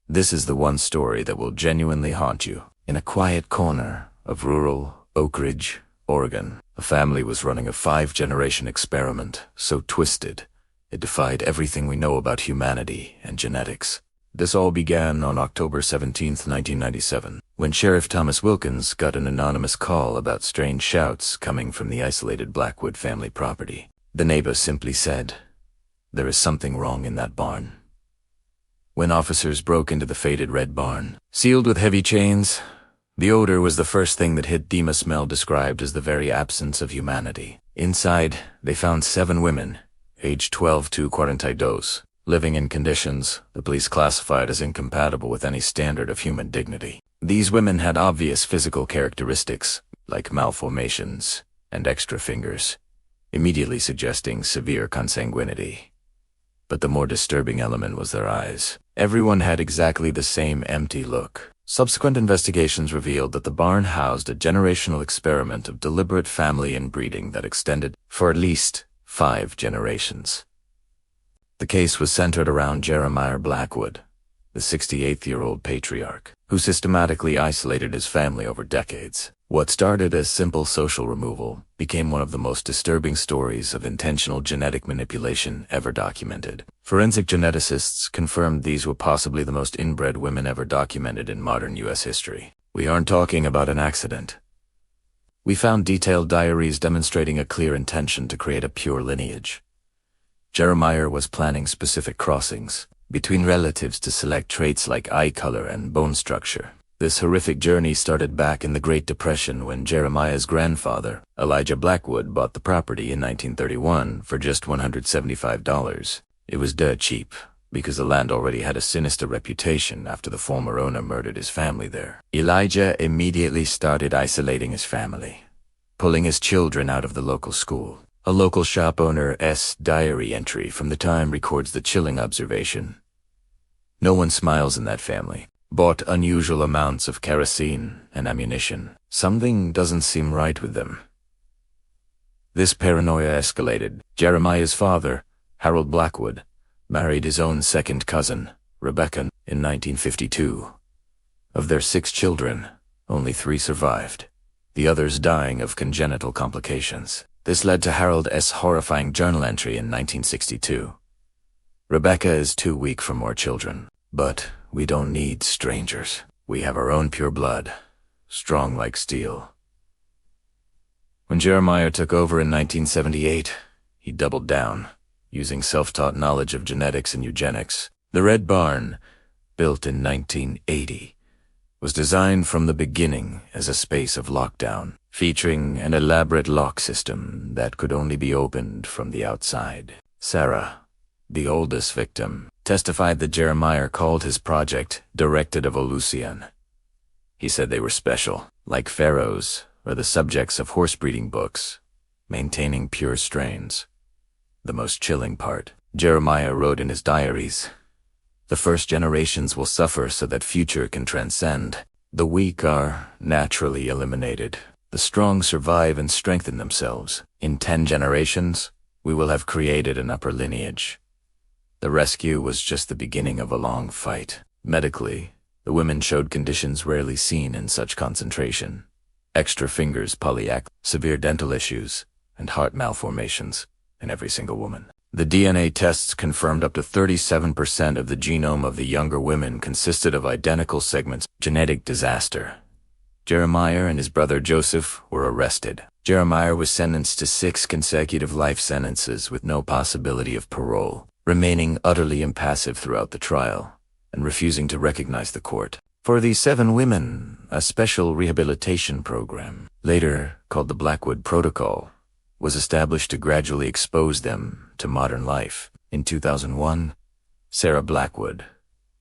This is the one story that will genuinely haunt you. In a quiet corner of rural Oak Ridge, Oregon, a family was running a 5-generation experiment so twisted it defied everything we know about humanity and genetics. This all began on October 17, 1997, when Sheriff Thomas Wilkins got an anonymous call about strange shouts coming from the isolated Blackwood family property. The neighbor simply said, "There is something wrong in that barn." When officers broke into the faded red barn, sealed with heavy chains, the odor was the first thing that hit them, a smell described as the very absence of humanity. Inside, they found 7 women, aged 12 to 42, living in conditions the police classified as incompatible with any standard of human dignity. These women had obvious physical characteristics, like malformations and extra fingers, immediately suggesting severe consanguinity. But the more disturbing element was their eyes. Everyone had exactly the same empty look. Subsequent investigations revealed that the barn housed a generational experiment of deliberate family inbreeding that extended for at least 5 generations. The case was centered around Jeremiah Blackwood, the 68-year-old patriarch, who systematically isolated his family over decades. What started as simple social removal became one of the most disturbing stories of intentional genetic manipulation ever documented. Forensic geneticists confirmed these were possibly the most inbred women ever documented in modern U.S. history. We aren't talking about an accident. We found detailed diaries demonstrating a clear intention to create a pure lineage. Jeremiah was planning specific crossings between relatives to select traits like eye color and bone structure. This horrific journey started back in the Great Depression when Jeremiah's grandfather, Elijah Blackwood, bought the property in 1931 for just $175. It was dirt cheap, because the land already had a sinister reputation after the former owner murdered his family there. Elijah immediately started isolating his family, pulling his children out of the local school. A local shop owner's diary entry from the time records the chilling observation. "No one smiles in that family. Bought unusual amounts of kerosene and ammunition. Something doesn't seem right with them." This paranoia escalated. Jeremiah's father, Harold Blackwood, married his own second cousin, Rebecca, in 1952. Of their 6 children, only 3 survived, the others dying of congenital complications. This led to Harold's horrifying journal entry in 1962. "Rebecca is too weak for more children, but we don't need strangers. We have our own pure blood, strong like steel." When Jeremiah took over in 1978, he doubled down, using self-taught knowledge of genetics and eugenics. The Red Barn, built in 1980, was designed from the beginning as a space of lockdown, featuring an elaborate lock system that could only be opened from the outside. Sarah, the oldest victim, testified that Jeremiah called his project Directed Evolution. He said they were special, like pharaohs or the subjects of horse-breeding books, maintaining pure strains. The most chilling part, Jeremiah wrote in his diaries, "The first generations will suffer so that future can transcend. The weak are naturally eliminated. The strong survive and strengthen themselves. In 10 generations, we will have created an upper lineage." The rescue was just the beginning of a long fight. Medically, the women showed conditions rarely seen in such concentration. Extra fingers, polyac, severe dental issues, and heart malformations in every single woman. The DNA tests confirmed up to 37% of the genome of the younger women consisted of identical segments. Genetic disaster. Jeremiah and his brother Joseph were arrested. Jeremiah was sentenced to 6 consecutive life sentences with no possibility of parole, remaining utterly impassive throughout the trial and refusing to recognize the court. For these 7 women, a special rehabilitation program, later called the Blackwood Protocol, was established to gradually expose them to modern life. In 2001, Sarah Blackwood,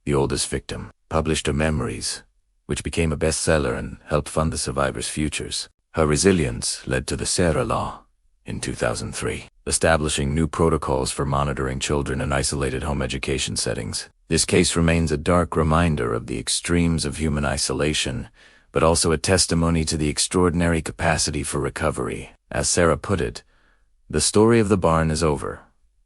the oldest victim, published her memoirs, which became a bestseller and helped fund the survivors' futures. Her resilience led to the Sarah Law in 2003, establishing new protocols for monitoring children in isolated home education settings. This case remains a dark reminder of the extremes of human isolation, but also a testimony to the extraordinary capacity for recovery. As Sarah put it, "The story of the barn is over,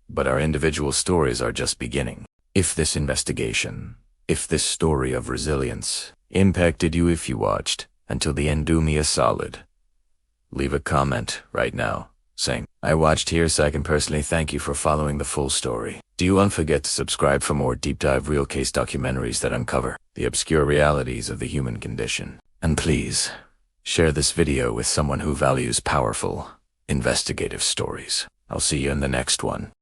but our individual stories are just beginning." If this investigation If this story of resilience impacted you if you watched until the end, do me a solid. Leave a comment right now saying, I watched here so I can personally thank you for following the full story. Do you not forget to subscribe for more deep dive real case documentaries that uncover the obscure realities of the human condition. And please, share this video with someone who values powerful, investigative stories. I'll see you in the next one.